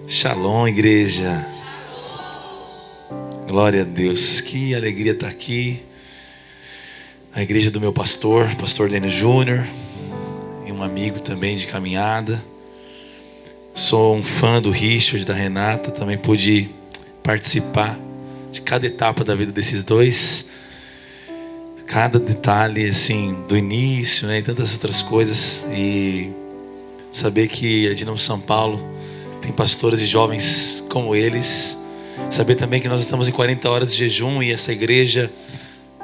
Shalom, igreja. Glória a Deus. Que alegria estar aqui. A igreja do meu pastor Dênio Júnior, e um amigo também de caminhada. Sou um fã do Richard, da Renata. Também pude participar de cada etapa da vida desses dois. Cada detalhe, assim, do início, né? E tantas outras coisas. E saber que a Dinamo São Paulo tem pastores e jovens como eles. Saber também que nós estamos em 40 horas de jejum e essa igreja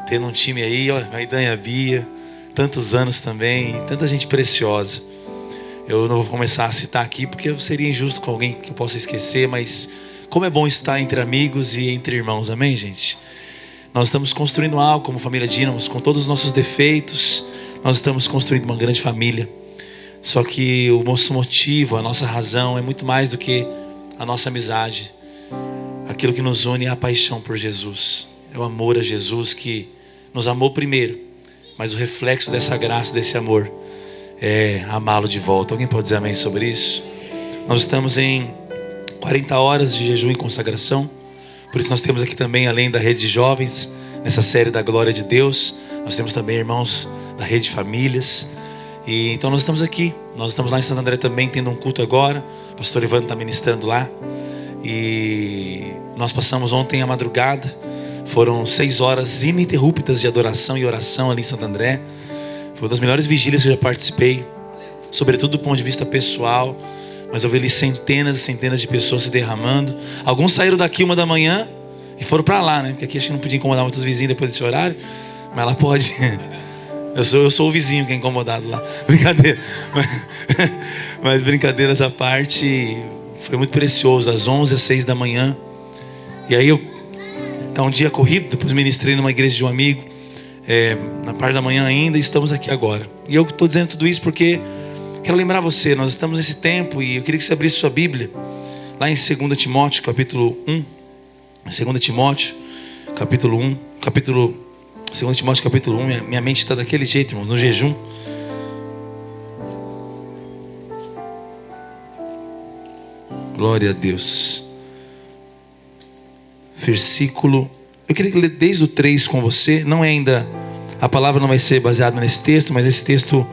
tendo um time aí, ó, a Idan e a Bia, tantos anos também, tanta gente preciosa. Eu não vou começar a citar aqui porque eu seria injusto com alguém que eu possa esquecer, mas como é bom estar entre amigos e entre irmãos, amém, gente? Nós estamos construindo algo como família Dinamos, com todos os nossos defeitos. Nós estamos construindo uma grande família. Só que o nosso motivo, a nossa razão é muito mais do que a nossa amizade. Aquilo que nos une é a paixão por Jesus. É o amor a Jesus que nos amou primeiro. Mas o reflexo dessa graça, desse amor, é amá-lo de volta. Alguém pode dizer amém sobre isso? Nós estamos em 40 horas de jejum e consagração. Por isso nós temos aqui também, além da rede de jovens, nessa série da glória de Deus, nós temos também irmãos da rede de famílias. E então nós estamos aqui. Nós estamos lá em Santo André também, tendo um culto agora. O pastor Ivan está ministrando lá. E nós passamos ontem a madrugada. Foram 6 horas ininterruptas de adoração e oração ali em Santo André. Foi uma das melhores vigílias que eu já participei, sobretudo do ponto de vista pessoal. Mas eu vi ali centenas e centenas de pessoas se derramando. Alguns saíram daqui 1 da manhã e foram para lá, né? Porque aqui acho que não podia incomodar muitos vizinhos depois desse horário. Mas lá pode. Eu sou o vizinho que é incomodado lá. Brincadeira. Mas brincadeiras à parte, foi muito precioso. Das 11 às 6 da manhã. E aí tá um dia corrido. Depois ministrei numa igreja de um amigo, na parte da manhã ainda. E estamos aqui agora. E eu estou dizendo tudo isso porque quero lembrar você, nós estamos nesse tempo e eu queria que você abrisse sua Bíblia lá em 2 Timóteo, capítulo 1. 2 Timóteo, capítulo 1. 2 Timóteo, capítulo 1. Minha mente está daquele jeito, irmão, no jejum. Glória a Deus. Versículo... Eu queria ler desde o 3 com você. Não é ainda... A palavra não vai ser baseada nesse texto, mas esse texto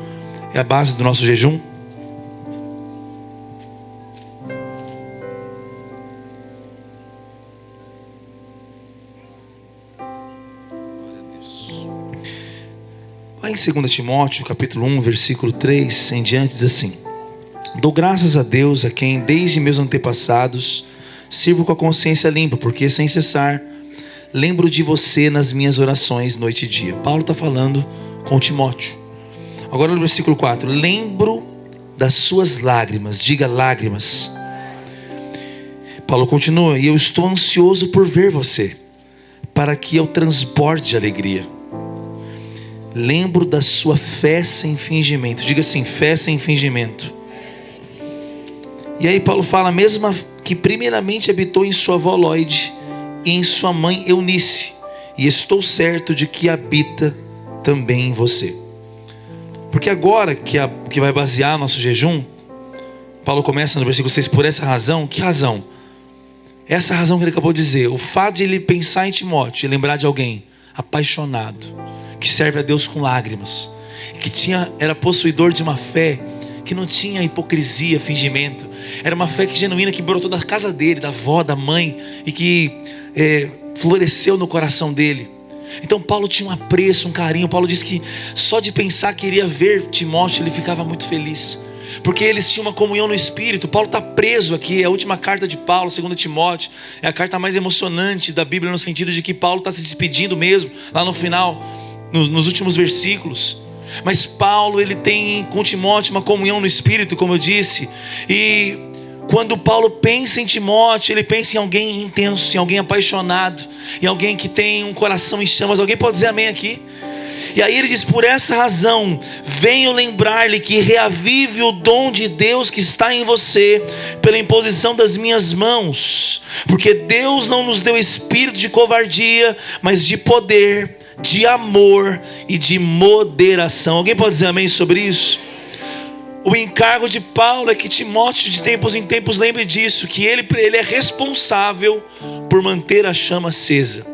é a base do nosso jejum. Glória a Deus. Lá em 2 Timóteo, capítulo 1, versículo 3 em diante, diz assim: dou graças a Deus, a quem desde meus antepassados sirvo com a consciência limpa, porque sem cessar lembro de você nas minhas orações noite e dia. Paulo está falando com Timóteo. Agora no versículo 4: lembro das suas lágrimas. Diga lágrimas. Paulo continua: e eu estou ansioso por ver você, para que eu transborde de alegria. Lembro da sua fé sem fingimento. Diga assim: fé sem fingimento. E aí Paulo fala: mesmo que primeiramente habitou em sua avó Lóide e em sua mãe Eunice, e estou certo de que habita também em você. Porque agora que vai basear nosso jejum, Paulo começa no versículo 6, por essa razão. Que razão? Essa razão que ele acabou de dizer. O fato de ele pensar em Timóteo e lembrar de alguém apaixonado, que serve a Deus com lágrimas, que era possuidor de uma fé que não tinha hipocrisia, fingimento. Era uma fé genuína que brotou da casa dele, da avó, da mãe, e que floresceu no coração dele. Então Paulo tinha um apreço, um carinho. Paulo diz que só de pensar que iria ver Timóteo, ele ficava muito feliz, porque eles tinham uma comunhão no Espírito. Paulo está preso aqui, é a última carta de Paulo, 2 Timóteo. É a carta mais emocionante da Bíblia, no sentido de que Paulo está se despedindo mesmo, lá no final, nos últimos versículos. Mas Paulo, ele tem com Timóteo uma comunhão no Espírito, como eu disse. E quando Paulo pensa em Timóteo, ele pensa em alguém intenso, em alguém apaixonado, em alguém que tem um coração em chamas. Alguém pode dizer amém aqui? E aí ele diz: por essa razão venho lembrar-lhe que reavive o dom de Deus que está em você pela imposição das minhas mãos. Porque Deus não nos deu espírito de covardia, mas de poder, de amor e de moderação. Alguém pode dizer amém sobre isso? O encargo de Paulo é que Timóteo, de tempos em tempos, lembre disso, que ele é responsável por manter a chama acesa.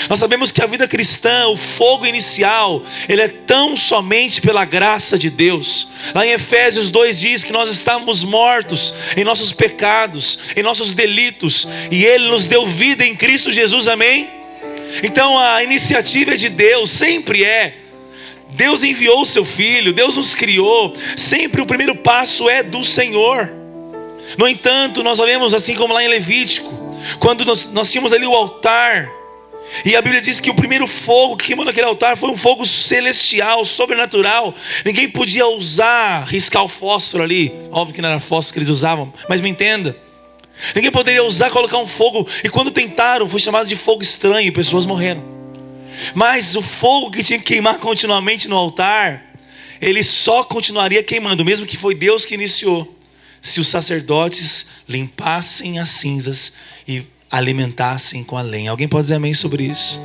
Nós sabemos que a vida cristã, o fogo inicial, ele é tão somente pela graça de Deus. Lá em Efésios 2 diz que nós estávamos mortos em nossos pecados, em nossos delitos, e Ele nos deu vida em Cristo Jesus, amém? Então a iniciativa é de Deus, sempre é. Deus enviou o seu Filho, Deus nos criou, sempre o primeiro passo é do Senhor. No entanto, nós olhamos assim como lá em Levítico, quando nós tínhamos ali o altar, e a Bíblia diz que o primeiro fogo que queimou naquele altar foi um fogo celestial, sobrenatural. Ninguém podia usar, riscar o fósforo ali. Óbvio que não era fósforo que eles usavam, mas me entenda. Ninguém poderia usar, colocar um fogo. E quando tentaram, foi chamado de fogo estranho e pessoas morreram. Mas o fogo que tinha que queimar continuamente no altar, ele só continuaria queimando, mesmo que foi Deus que iniciou, se os sacerdotes limpassem as cinzas e alimentassem com a lenha. Alguém pode dizer amém sobre isso?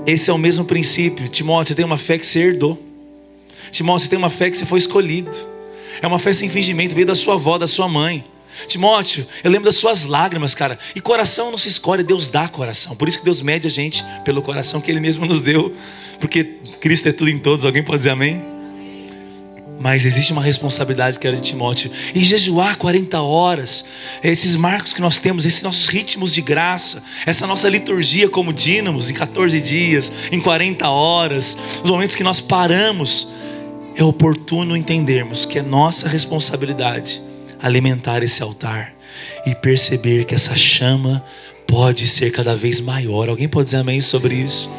Esse é o mesmo princípio. Timóteo, você tem uma fé que você herdou. Timóteo, você tem uma fé que você foi escolhido. É uma fé sem fingimento, veio da sua avó, da sua mãe. Timóteo, eu lembro das suas lágrimas, cara. E coração não se escolhe, Deus dá coração. Por isso que Deus mede a gente pelo coração que Ele mesmo nos deu. Porque Cristo é tudo em todos. Alguém pode dizer amém? Mas existe uma responsabilidade que era de Timóteo. E jejuar 40 horas, esses marcos que nós temos, esses nossos ritmos de graça, essa nossa liturgia como dínamos, em 14 dias, em 40 horas, os momentos que nós paramos, é oportuno entendermos que é nossa responsabilidade alimentar esse altar e perceber que essa chama pode ser cada vez maior. Alguém pode dizer amém sobre isso?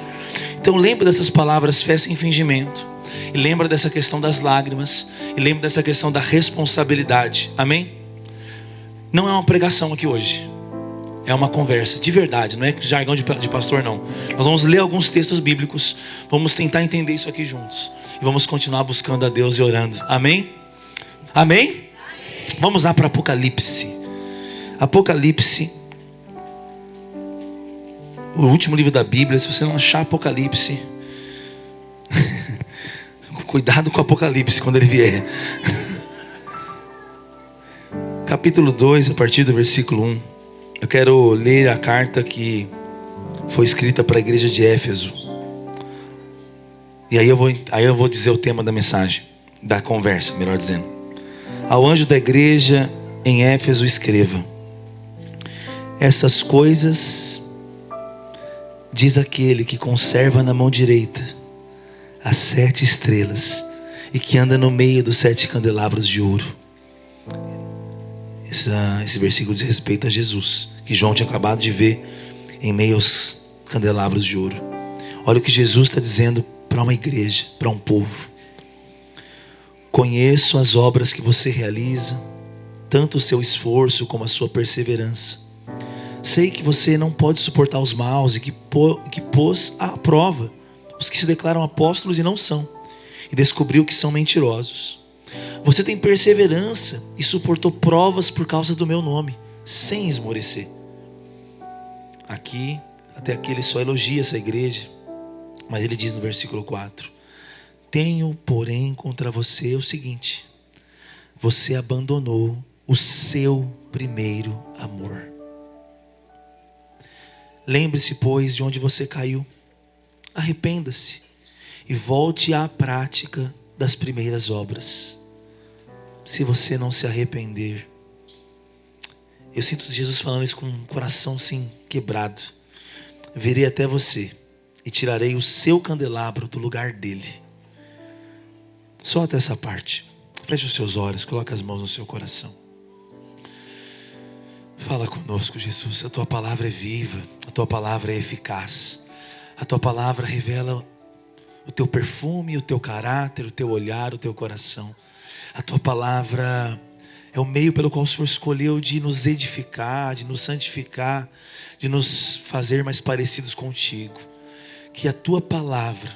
Então lembra dessas palavras, fé sem fingimento. E lembra dessa questão das lágrimas. E lembra dessa questão da responsabilidade. Amém? Não é uma pregação aqui hoje. É uma conversa, de verdade. Não é jargão de pastor, não. Nós vamos ler alguns textos bíblicos. Vamos tentar entender isso aqui juntos. E vamos continuar buscando a Deus e orando. Amém? Amém? Amém. Vamos lá para Apocalipse. Apocalipse. O último livro da Bíblia. Se você não achar Apocalipse... Cuidado com o Apocalipse quando ele vier. Capítulo 2, a partir do versículo 1. Eu quero ler a carta que foi escrita para a igreja de Éfeso. E aí eu vou dizer o tema da mensagem, da conversa, melhor dizendo. Ao anjo da igreja em Éfeso escreva: essas coisas diz aquele que conserva na mão direita as 7 estrelas e que anda no meio dos 7 candelabros de ouro. Esse versículo diz respeito a Jesus, que João tinha acabado de ver em meio aos candelabros de ouro. Olha o que Jesus está dizendo para uma igreja, para um povo. Conheço as obras que você realiza, tanto o seu esforço como a sua perseverança. Sei que você não pode suportar os maus e que pôs à prova os que se declaram apóstolos e não são, e descobriu que são mentirosos. Você tem perseverança e suportou provas por causa do meu nome, sem esmorecer. Até aqui ele só elogia essa igreja, mas ele diz no versículo 4: tenho, porém, contra você o seguinte: você abandonou o seu primeiro amor. Lembre-se, pois, de onde você caiu. Arrependa-se e volte à prática das primeiras obras. Se você não se arrepender, eu sinto Jesus falando isso com um coração assim quebrado. Virei até você e tirarei o seu candelabro do lugar dele. Só até essa parte. Feche os seus olhos, coloque as mãos no seu coração. Fala conosco, Jesus. A tua palavra é viva, a tua palavra é eficaz. A tua palavra revela o teu perfume, o teu caráter, o teu olhar, o teu coração. A tua palavra é o meio pelo qual o Senhor escolheu de nos edificar, de nos santificar, de nos fazer mais parecidos contigo. Que a tua palavra,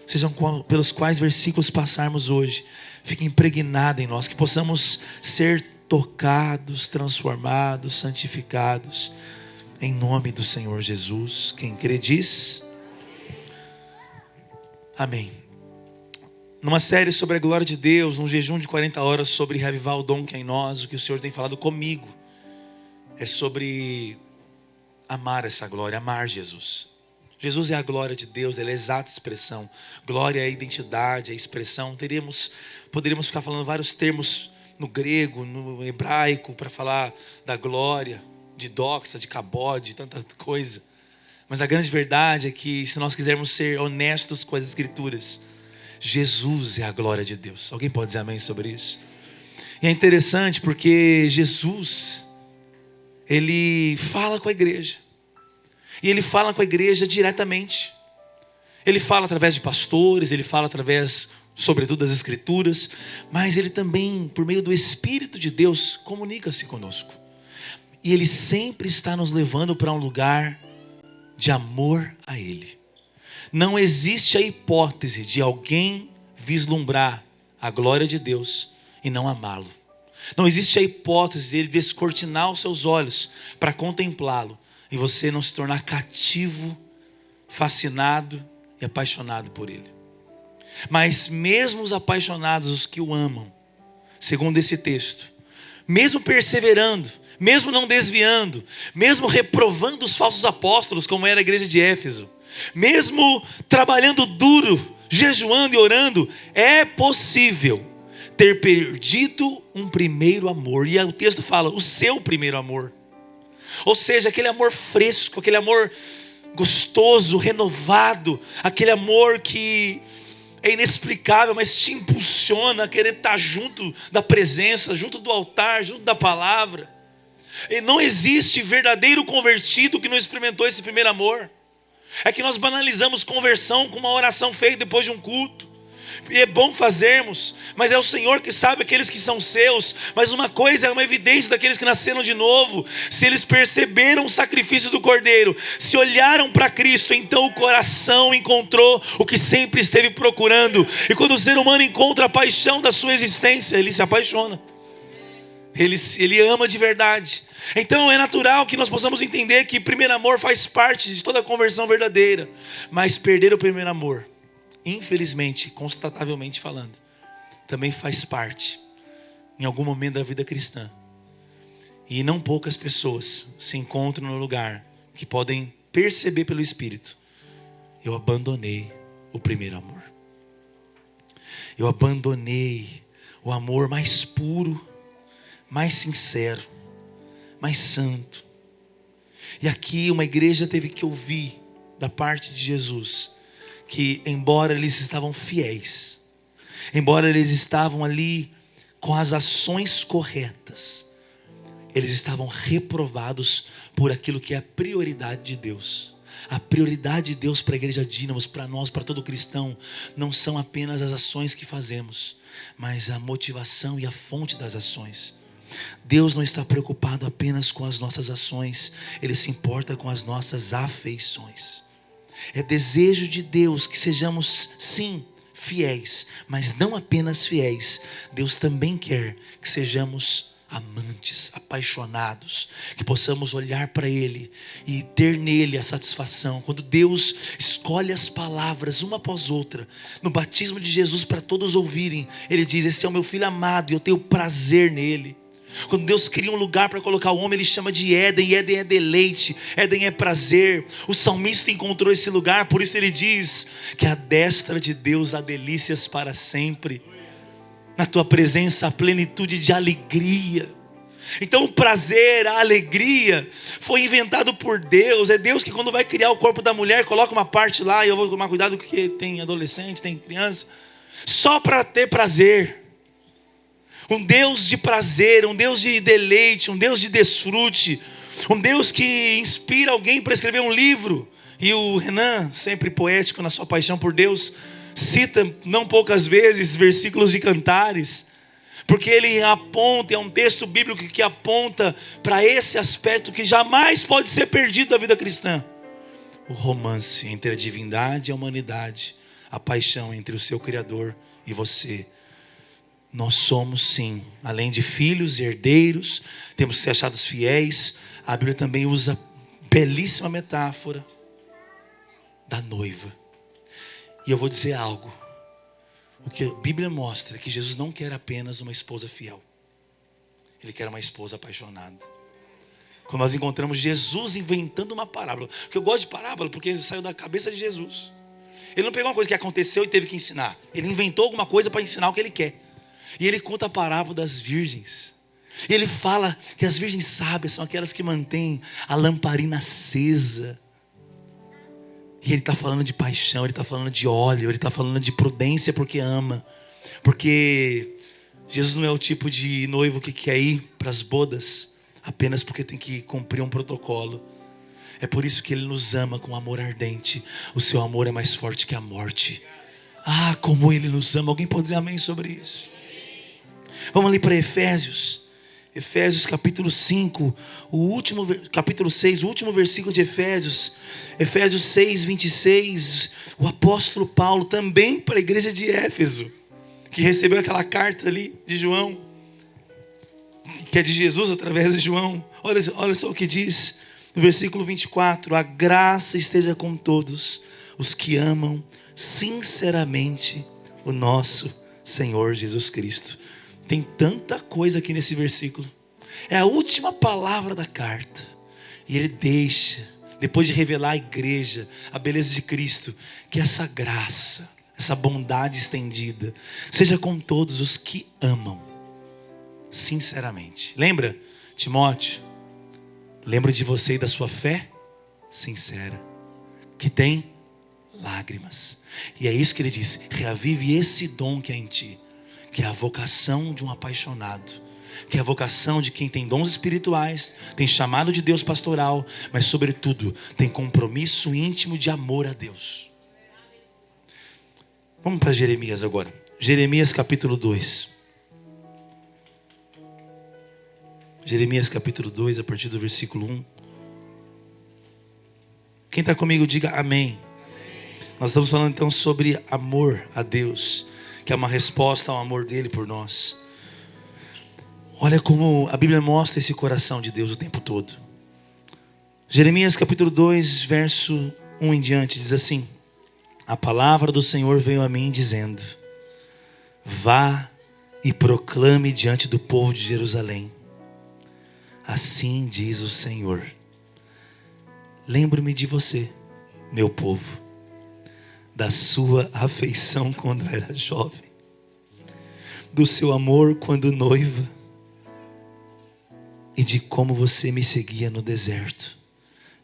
sejam pelos quais versículos passarmos hoje, fique impregnada em nós, que possamos ser tocados, transformados, santificados, em nome do Senhor Jesus. Quem crê diz amém. numa série sobre a glória de Deus, num jejum de 40 horas sobre reavivar o dom que é em nós, o que o Senhor tem falado comigo é sobre amar essa glória, amar Jesus. Jesus é a glória de Deus, Ele é a exata expressão. Glória é a identidade, a expressão. Poderíamos ficar falando vários termos no grego, no hebraico, para falar da glória, de doxa, de cabode, tanta coisa. Mas a grande verdade é que, se nós quisermos ser honestos com as Escrituras, Jesus é a glória de Deus. Alguém pode dizer amém sobre isso? E é interessante porque Jesus, Ele fala com a igreja. E Ele fala com a igreja diretamente. Ele fala através de pastores, Ele fala através, sobretudo, das Escrituras. Mas Ele também, por meio do Espírito de Deus, comunica-se conosco. E Ele sempre está nos levando para um lugar de amor a Ele. Não existe a hipótese de alguém vislumbrar a glória de Deus e não amá-lo. Não existe a hipótese de Ele descortinar os seus olhos para contemplá-lo e você não se tornar cativo, fascinado e apaixonado por Ele. Mas mesmo os apaixonados, os que o amam, segundo esse texto, mesmo perseverando, mesmo não desviando, mesmo reprovando os falsos apóstolos, como era a igreja de Éfeso, mesmo trabalhando duro, jejuando e orando, é possível ter perdido um primeiro amor. E o texto fala, o seu primeiro amor. Ou seja, aquele amor fresco, aquele amor gostoso, renovado, aquele amor que é inexplicável, mas te impulsiona a querer estar junto da presença, junto do altar, junto da palavra. E não existe verdadeiro convertido que não experimentou esse primeiro amor. É que nós banalizamos conversão com uma oração feita depois de um culto. E é bom fazermos, mas é o Senhor que sabe aqueles que são seus. Mas uma coisa é uma evidência daqueles que nasceram de novo: se eles perceberam o sacrifício do Cordeiro, se olharam para Cristo, então o coração encontrou o que sempre esteve procurando. E quando o ser humano encontra a paixão da sua existência, ele se apaixona, ele ama de verdade. Então é natural que nós possamos entender que primeiro amor faz parte de toda a conversão verdadeira. Mas perder o primeiro amor, infelizmente, constatavelmente falando, também faz parte em algum momento da vida cristã. E não poucas pessoas se encontram no lugar que podem perceber pelo Espírito: eu abandonei o primeiro amor. Eu abandonei o amor mais puro, mais sincero, mais santo. E aqui uma igreja teve que ouvir da parte de Jesus que, embora eles estavam fiéis, embora eles estavam ali com as ações corretas, eles estavam reprovados por aquilo que é a prioridade de Deus. A prioridade de Deus para a igreja Dínamos, para nós, para todo cristão, não são apenas as ações que fazemos, mas a motivação e a fonte das ações. Deus não está preocupado apenas com as nossas ações, Ele se importa com as nossas afeições. É desejo de Deus que sejamos, sim, fiéis, mas não apenas fiéis. Deus também quer que sejamos amantes, apaixonados, que possamos olhar para Ele e ter nele a satisfação. Quando Deus escolhe as palavras uma após outra, no batismo de Jesus, para todos ouvirem, Ele diz: esse é o meu filho amado e eu tenho prazer nele. Quando Deus cria um lugar para colocar o homem, Ele chama de Éden, e Éden é deleite, Éden é prazer. O salmista encontrou esse lugar, por isso ele diz que à destra de Deus há delícias para sempre. Na tua presença há plenitude de alegria. Então o prazer, a alegria foi inventado por Deus. É Deus que, quando vai criar o corpo da mulher, coloca uma parte lá, e eu vou tomar cuidado porque tem adolescente, tem criança, só para ter prazer. Um Deus de prazer, um Deus de deleite, um Deus de desfrute, um Deus que inspira alguém para escrever um livro. E o Renan, sempre poético na sua paixão por Deus, cita não poucas vezes versículos de Cantares, porque ele aponta, é um texto bíblico que aponta para esse aspecto que jamais pode ser perdido da vida cristã: o romance entre a divindade e a humanidade, a paixão entre o seu Criador e você. Nós somos, sim, além de filhos e herdeiros, temos que ser achados fiéis. A Bíblia também usa belíssima metáfora da noiva. E eu vou dizer algo: O que a Bíblia mostra é que Jesus não quer apenas uma esposa fiel. Ele quer uma esposa apaixonada. Quando nós encontramos Jesus inventando uma parábola. Porque eu gosto de parábola porque saiu da cabeça de Jesus. Ele não pegou uma coisa que aconteceu e teve que ensinar. Ele inventou alguma coisa para ensinar o que ele quer. E ele conta a parábola das virgens. E ele fala que as virgens sábias são aquelas que mantêm a lamparina acesa. E ele está falando de paixão, ele está falando de óleo, ele está falando de prudência porque ama. Porque Jesus não é o tipo de noivo que quer ir para as bodas apenas porque tem que cumprir um protocolo. É por isso que Ele nos ama com amor ardente. O seu amor é mais forte que a morte. Ah, como Ele nos ama. Alguém pode dizer amém sobre isso? Vamos ali para Efésios. Efésios capítulo 5, capítulo 6, o último versículo de Efésios. Efésios 6, 26. O apóstolo Paulo também para a igreja de Éfeso, que recebeu aquela carta ali de João, que é de Jesus através de João. Olha só o que diz no versículo 24. A graça esteja com todos os que amam sinceramente o nosso Senhor Jesus Cristo. Tem tanta coisa aqui nesse versículo. É a última palavra da carta. E ele deixa, depois de revelar à igreja a beleza de Cristo, que essa graça, essa bondade estendida, seja com todos os que amam sinceramente. Lembra, Timóteo? Lembra de você e da sua fé sincera, que tem lágrimas. E é isso que ele diz: reavive esse dom que é em ti, que é a vocação de um apaixonado, que é a vocação de quem tem dons espirituais, tem chamado de Deus pastoral, mas sobretudo tem compromisso íntimo de amor a Deus. Vamos para Jeremias agora. Jeremias capítulo 2. Jeremias capítulo 2, a partir do versículo 1. Quem está comigo, diga amém. Nós estamos falando então sobre amor a Deus, que é uma resposta ao amor dele por nós. Olha como a Bíblia mostra esse coração de Deus o tempo todo. Jeremias capítulo 2, verso 1 em diante, diz assim: a palavra do Senhor veio a mim dizendo: vá e proclame diante do povo de Jerusalém. Assim diz o Senhor: lembro-me de você, meu povo, da sua afeição quando era jovem, do seu amor quando noiva, e de como você me seguia no deserto,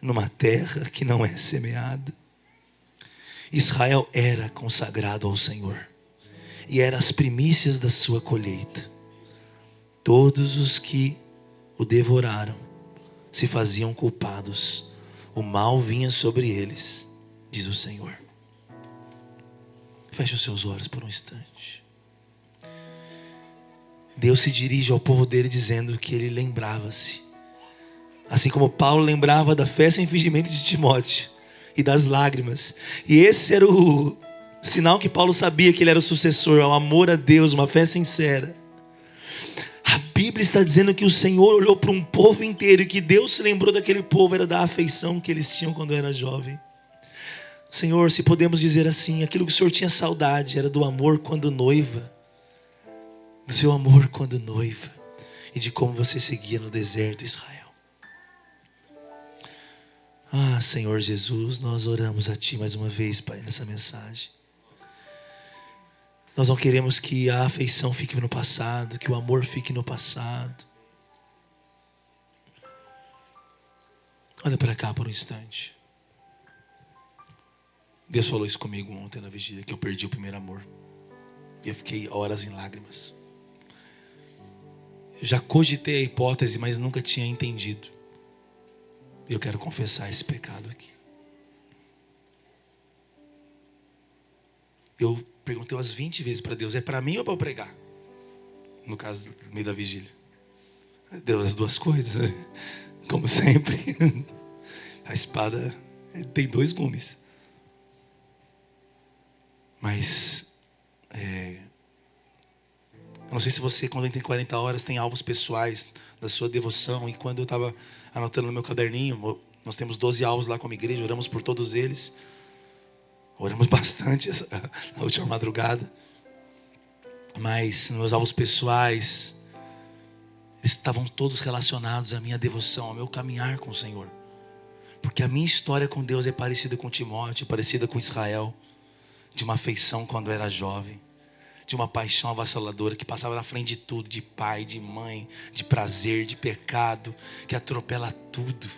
numa terra que não é semeada. Israel era consagrado ao Senhor, e era as primícias da sua colheita. Todos os que o devoraram se faziam culpados, o mal vinha sobre eles, diz o Senhor. Feche os seus olhos por um instante. Deus se dirige ao povo dele dizendo que ele lembrava-se, assim como Paulo lembrava da fé sem fingimento de Timóteo e das lágrimas. E esse era o sinal que Paulo sabia que ele era o sucessor, ao amor a Deus, uma fé sincera. A Bíblia está dizendo que o Senhor olhou para um povo inteiro e que Deus se lembrou daquele povo, era da afeição que eles tinham quando era jovem. Senhor, se podemos dizer assim, aquilo que o Senhor tinha saudade era do amor quando noiva, do seu amor quando noiva, e de como você seguia no deserto, Israel. Ah, Senhor Jesus, nós oramos a Ti mais uma vez, Pai, nessa mensagem. Nós não queremos que a afeição fique no passado, que o amor fique no passado. Olha para cá por um instante. Deus falou isso comigo ontem na vigília, que eu perdi o primeiro amor. E eu fiquei horas em lágrimas. Eu já cogitei a hipótese, mas nunca tinha entendido. E eu quero confessar esse pecado aqui. Eu perguntei umas 20 vezes para Deus: é para mim ou para eu pregar? No caso, no meio da vigília. Deus, as duas coisas, né? Como sempre. A espada tem dois gumes. Mas eu não sei se você, quando tem 40 horas, tem alvos pessoais da sua devoção. E quando eu estava anotando no meu caderninho, nós temos 12 alvos lá como igreja, oramos por todos eles. Oramos bastante na última madrugada. Mas meus alvos pessoais, eles estavam todos relacionados à minha devoção, ao meu caminhar com o Senhor. Porque a minha história com Deus é parecida com Timóteo, parecida com Israel. De uma afeição quando eu era jovem, de uma paixão avassaladora que passava na frente de tudo, de pai, de mãe, de prazer, de pecado, que atropela tudo.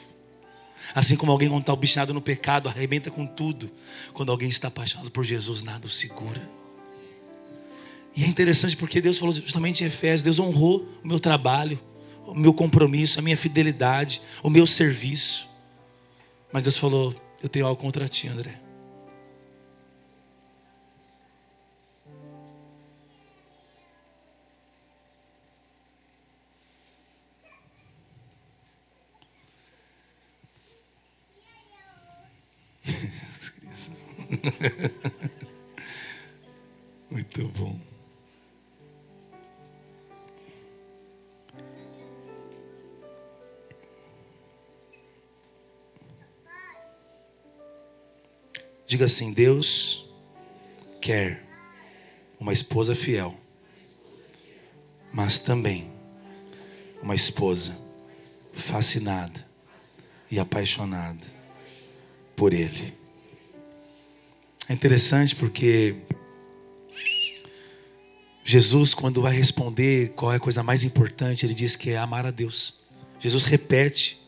Assim como alguém quando está obstinado no pecado, arrebenta com tudo. Quando alguém está apaixonado por Jesus, nada o segura. E é interessante porque Deus falou justamente em Efésios, Deus honrou o meu trabalho, o meu compromisso, a minha fidelidade, o meu serviço. Mas Deus falou, eu tenho algo contra ti, André. Muito bom. Diga assim: Deus quer uma esposa fiel, mas também uma esposa fascinada e apaixonada por Ele. É interessante porque Jesus, quando vai responder qual é a coisa mais importante, Ele diz que é amar a Deus. Jesus repete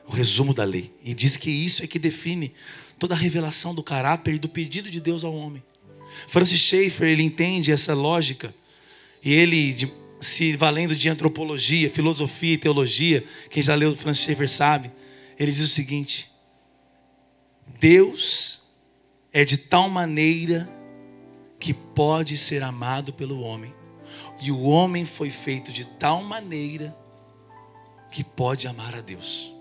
o resumo da lei e diz que isso é que define toda a revelação do caráter e do pedido de Deus ao homem. Francis Schaeffer, ele entende essa lógica e ele, se valendo de antropologia, filosofia e teologia, quem já leu Francis Schaeffer sabe, ele diz o seguinte: Deus é de tal maneira que pode ser amado pelo homem, e o homem foi feito de tal maneira que pode amar a Deus.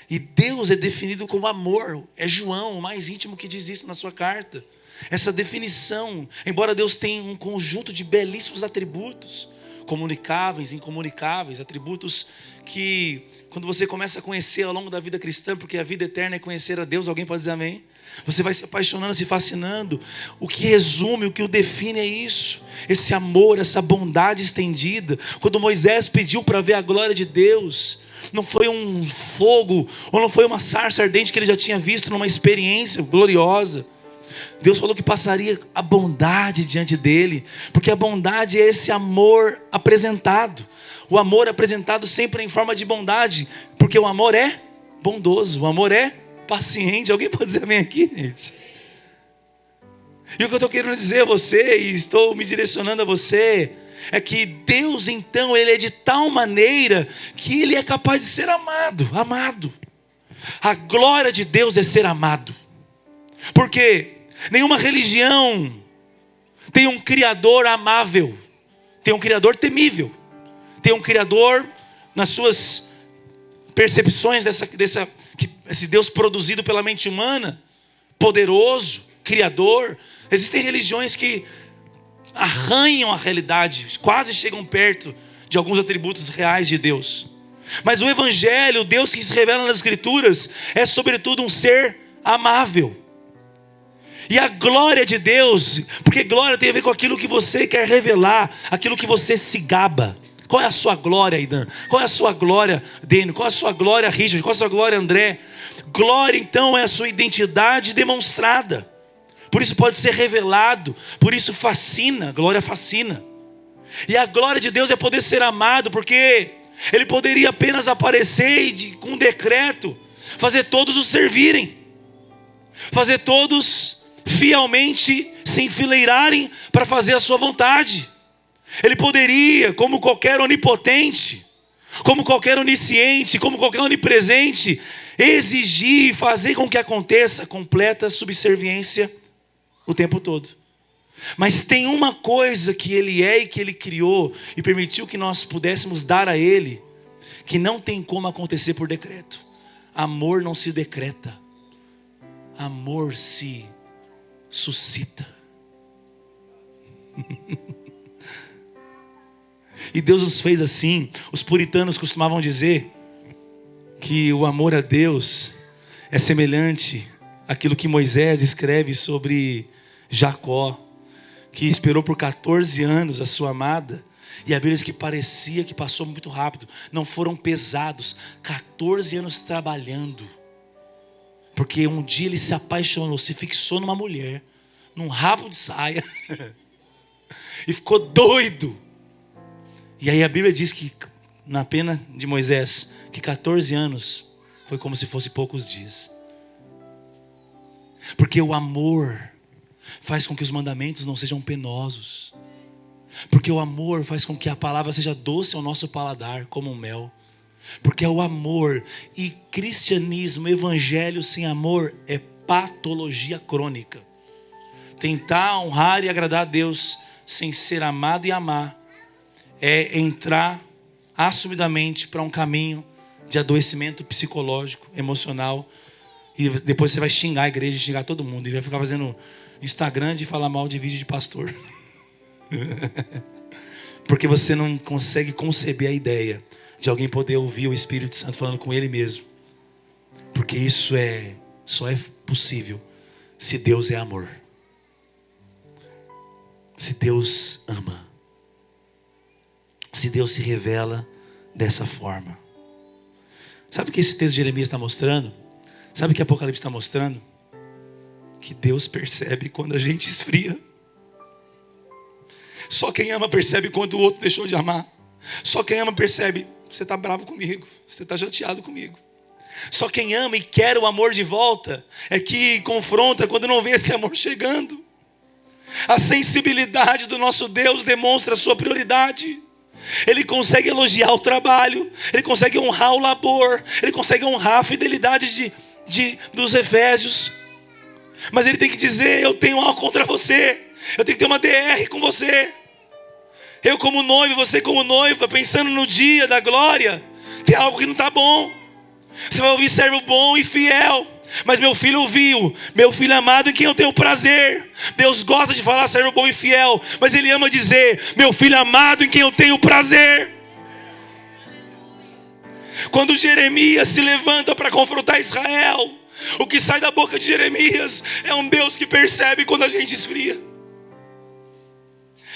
E Deus é definido como amor. É João, o mais íntimo, que diz isso na sua carta. Essa definição, embora Deus tenha um conjunto de belíssimos atributos, comunicáveis, incomunicáveis, atributos que quando você começa a conhecer ao longo da vida cristã, porque a vida eterna é conhecer a Deus, alguém pode dizer amém? Você vai se apaixonando, se fascinando. O que resume, o que o define é isso, esse amor, essa bondade estendida. Quando Moisés pediu para ver a glória de Deus, não foi um fogo, ou não foi uma sarça ardente que ele já tinha visto numa experiência gloriosa. Deus falou que passaria a bondade diante dele, porque a bondade é esse amor apresentado. O amor apresentado sempre em forma de bondade, porque o amor é bondoso, o amor é paciente. Alguém pode dizer amém aqui, gente? E o que eu estou querendo dizer a você, e estou me direcionando a você, é que Deus então, Ele é de tal maneira que Ele é capaz de ser amado. A glória de Deus é ser amado. Porque nenhuma religião tem um Criador amável, tem um Criador temível, tem um Criador nas suas percepções esse Deus produzido pela mente humana, poderoso, Criador. Existem religiões que arranham a realidade, quase chegam perto de alguns atributos reais de Deus. Mas o Evangelho, o Deus que se revela nas Escrituras, é sobretudo um ser amável. E a glória de Deus, porque glória tem a ver com aquilo que você quer revelar, aquilo que você se gaba. Qual é a sua glória, Aidan? Qual é a sua glória, Dênio? Qual é a sua glória, Richard? Qual é a sua glória, André? Glória então é a sua identidade demonstrada. Por isso pode ser revelado, por isso fascina, glória fascina. E a glória de Deus é poder ser amado, porque Ele poderia apenas aparecer e com um decreto fazer todos os servirem, fazer todos fielmente se enfileirarem para fazer a sua vontade. Ele poderia, como qualquer onipotente, como qualquer onisciente, como qualquer onipresente, exigir e fazer com que aconteça completa subserviência o tempo todo. Mas tem uma coisa que Ele é e que Ele criou e permitiu que nós pudéssemos dar a Ele, que não tem como acontecer por decreto. Amor não se decreta, amor se suscita. E Deus nos fez assim. Os puritanos costumavam dizer que o amor a Deus é semelhante àquilo que Moisés escreve sobre Jacó, que esperou por 14 anos a sua amada, e a Bíblia diz que parecia que passou muito rápido. Não foram pesados, 14 anos trabalhando. Porque um dia ele se apaixonou, se fixou numa mulher, num rabo de saia, e ficou doido. E aí a Bíblia diz que, na pena de Moisés, que 14 anos foi como se fosse poucos dias. Porque o amor faz com que os mandamentos não sejam penosos. Porque o amor faz com que a palavra seja doce ao nosso paladar, como um mel. Porque é o amor. E cristianismo, evangelho sem amor é patologia crônica. Tentar honrar e agradar a Deus sem ser amado e amar é entrar assumidamente para um caminho de adoecimento psicológico, emocional. E depois você vai xingar a igreja, xingar todo mundo. E vai ficar fazendo Instagram de falar mal de vídeo de pastor. Porque você não consegue conceber a ideia de alguém poder ouvir o Espírito Santo falando com ele mesmo. Porque isso só é possível se Deus é amor. Se Deus ama. Se Deus se revela dessa forma. Sabe o que esse texto de Jeremias está mostrando? Sabe o que Apocalipse está mostrando? Que Deus percebe quando a gente esfria. Só quem ama percebe quando o outro deixou de amar. Só quem ama percebe, você está bravo comigo, você está chateado comigo. Só quem ama e quer o amor de volta é que confronta quando não vê esse amor chegando. A sensibilidade do nosso Deus demonstra a sua prioridade. Ele consegue elogiar o trabalho, ele consegue honrar o labor, ele consegue honrar a fidelidade dos Efésios. Mas ele tem que dizer: eu tenho algo contra você, eu tenho que ter uma DR com você. Eu como noivo, você como noiva, pensando no dia da glória, tem algo que não está bom. Você vai ouvir servo bom e fiel. Mas meu filho ouviu, meu filho amado em quem eu tenho prazer. Deus gosta de falar servo bom e fiel, mas Ele ama dizer, meu filho amado em quem eu tenho prazer. Quando Jeremias se levanta para confrontar Israel, o que sai da boca de Jeremias é um Deus que percebe quando a gente esfria.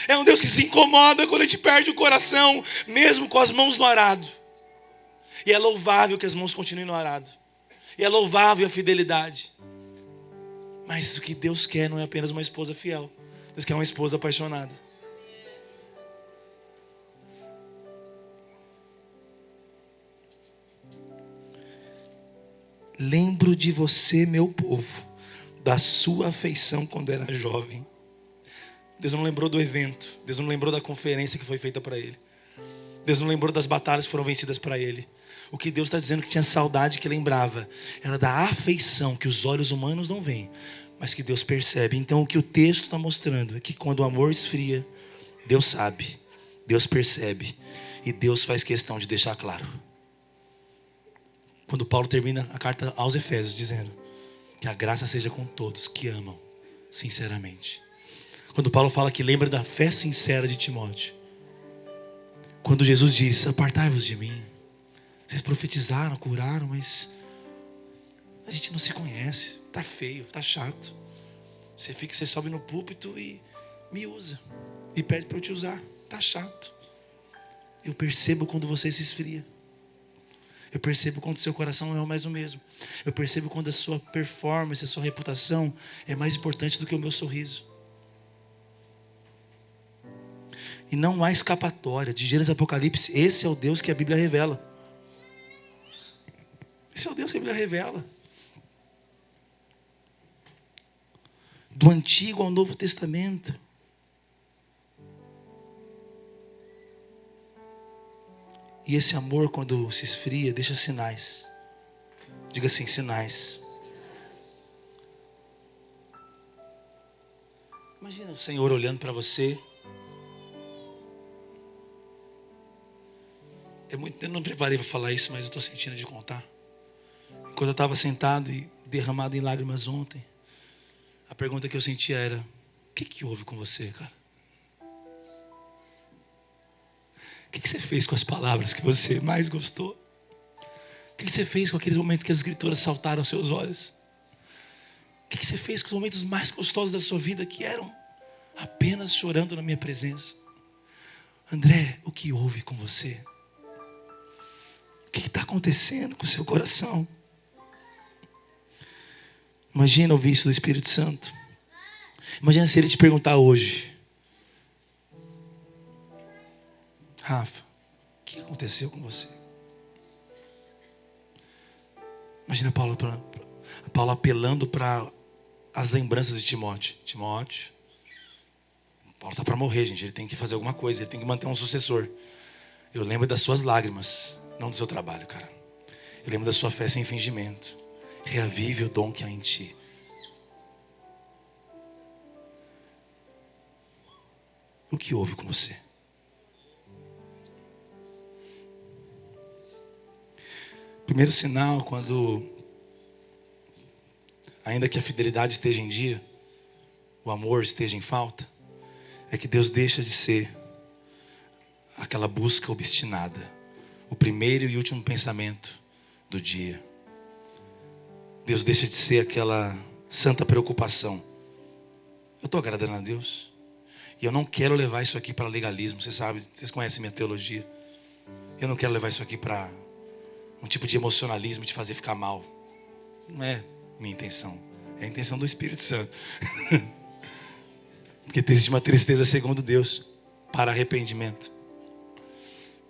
É um Deus que se incomoda quando a gente perde o coração, mesmo com as mãos no arado. E é louvável que as mãos continuem no arado. E é louvável a fidelidade. Mas o que Deus quer não é apenas uma esposa fiel. Deus quer uma esposa apaixonada. Lembro de você, meu povo, da sua afeição quando era jovem. Deus não lembrou do evento. Deus não lembrou da conferência que foi feita para ele. Deus não lembrou das batalhas que foram vencidas para ele. O que Deus está dizendo que tinha saudade que lembrava era da afeição que os olhos humanos não veem, mas que Deus percebe. Então o que o texto está mostrando é que quando o amor esfria, Deus sabe, Deus percebe e Deus faz questão de deixar claro. Quando Paulo termina a carta aos Efésios dizendo que a graça seja com todos que amam sinceramente. Quando Paulo fala que lembra da fé sincera de Timóteo. Quando Jesus diz, apartai-vos de mim. Vocês profetizaram, curaram, mas a gente não se conhece. Tá feio, tá chato. Você sobe no púlpito e me usa. E pede para eu te usar. Tá chato. Eu percebo quando você se esfria. Eu percebo quando seu coração não é mais o mesmo. Eu percebo quando a sua performance, a sua reputação é mais importante do que o meu sorriso. E não há escapatória. De Gênesis a Apocalipse, esse é o Deus que a Bíblia revela. Esse é o Deus que a Bíblia revela. Do Antigo ao Novo Testamento. E esse amor, quando se esfria, deixa sinais. Diga assim, sinais. Imagina o Senhor olhando para você. Eu não preparei para falar isso, mas eu estou sentindo de contar. Quando eu estava sentado e derramado em lágrimas ontem, a pergunta que eu sentia era: o que houve com você, cara? O que você fez com as palavras que você mais gostou? O que você fez com aqueles momentos que as escrituras saltaram aos seus olhos? O que você fez com os momentos mais gostosos da sua vida, que eram apenas chorando na minha presença. André, o que houve com você? O que está acontecendo com o seu coração? Imagina ouvir isso do Espírito Santo. Imagina se ele te perguntar hoje: Rafa, o que aconteceu com você? Imagina Paulo apelando para as lembranças de Timóteo. Timóteo, Paulo está para morrer, gente. Ele tem que fazer alguma coisa, ele tem que manter um sucessor. Eu lembro das suas lágrimas, não do seu trabalho, cara. Eu lembro da sua fé sem fingimento. Reavive o dom que há em ti. O que houve com você? Primeiro sinal, quando, ainda que a fidelidade esteja em dia, o amor esteja em falta, é que Deus deixa de ser aquela busca obstinada, o primeiro e último pensamento do dia. Deus deixa de ser aquela santa preocupação. Eu estou agradando a Deus? E eu não quero levar isso aqui para legalismo. Você sabe, vocês conhecem minha teologia. Eu não quero levar isso aqui para um tipo de emocionalismo, de fazer ficar mal. Não é minha intenção. É a intenção do Espírito Santo. Porque existe uma tristeza segundo Deus para arrependimento.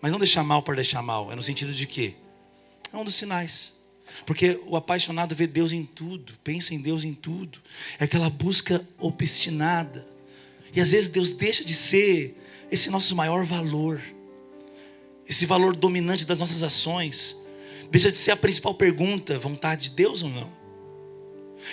Mas não deixar mal para deixar mal. É no sentido de quê? É um dos sinais. Porque o apaixonado vê Deus em tudo, pensa em Deus em tudo. É aquela busca obstinada. E às vezes Deus deixa de ser esse nosso maior valor, esse valor dominante das nossas ações. Deixa de ser a principal pergunta: vontade de Deus ou não?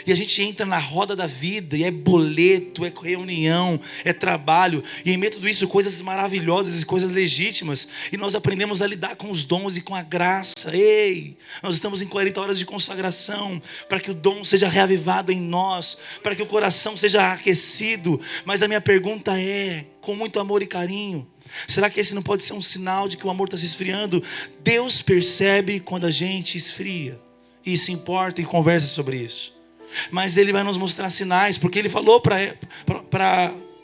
E a gente entra na roda da vida, e é boleto, é reunião, é trabalho, e em meio a tudo isso, coisas maravilhosas e coisas legítimas, e nós aprendemos a lidar com os dons e com a graça. Ei, nós estamos em 40 horas de consagração, para que o dom seja reavivado em nós, para que o coração seja aquecido. Mas a minha pergunta é, com muito amor e carinho: será que esse não pode ser um sinal de que o amor está se esfriando? Deus percebe quando a gente esfria, e se importa e conversa sobre isso. Mas Ele vai nos mostrar sinais, porque Ele falou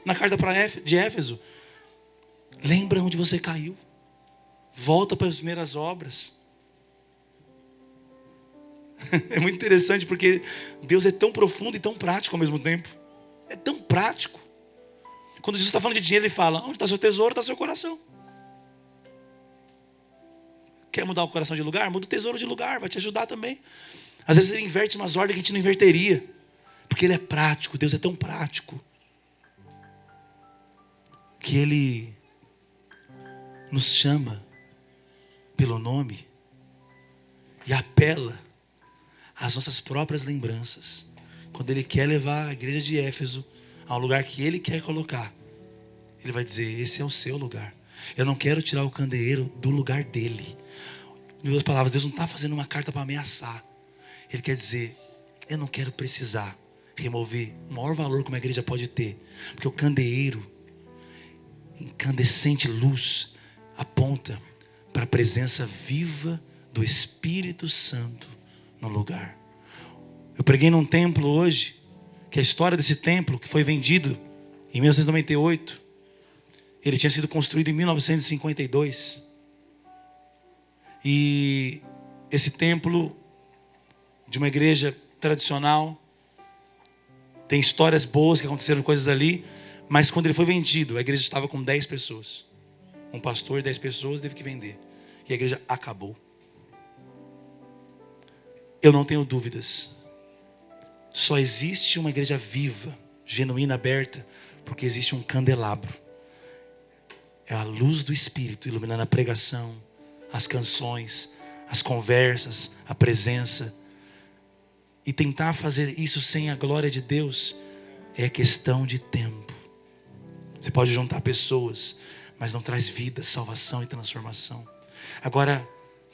na carta de Éfeso: lembra onde você caiu, volta para as primeiras obras. É muito interessante, porque Deus é tão profundo e tão prático ao mesmo tempo. É tão prático. Quando Jesus está falando de dinheiro, Ele fala: onde está seu tesouro, está seu coração. Quer mudar o coração de lugar? Muda o tesouro de lugar, vai te ajudar também. Às vezes Ele inverte umas ordens que a gente não inverteria, porque Ele é prático. Deus é tão prático que Ele nos chama pelo nome e apela às nossas próprias lembranças. Quando Ele quer levar a igreja de Éfeso ao lugar que Ele quer colocar, Ele vai dizer: esse é o seu lugar. Eu não quero tirar o candeeiro do lugar dele. Em outras palavras, Deus não está fazendo uma carta para ameaçar. Ele quer dizer: eu não quero precisar remover o maior valor que uma igreja pode ter, porque o candeeiro, incandescente luz, aponta para a presença viva do Espírito Santo no lugar. Eu preguei num templo hoje, que a história desse templo, que foi vendido em 1998, ele tinha sido construído em 1952. E esse templo, de uma igreja tradicional, tem histórias boas que aconteceram, coisas ali, mas quando ele foi vendido, a igreja estava com 10 pessoas. Um pastor e 10 pessoas teve que vender, e a igreja acabou. Eu não tenho dúvidas, só existe uma igreja viva, genuína, aberta, porque existe um candelabro. É a luz do Espírito iluminando a pregação, as canções, as conversas, a presença. E tentar fazer isso sem a glória de Deus é questão de tempo. Você pode juntar pessoas, mas não traz vida, salvação e transformação. Agora,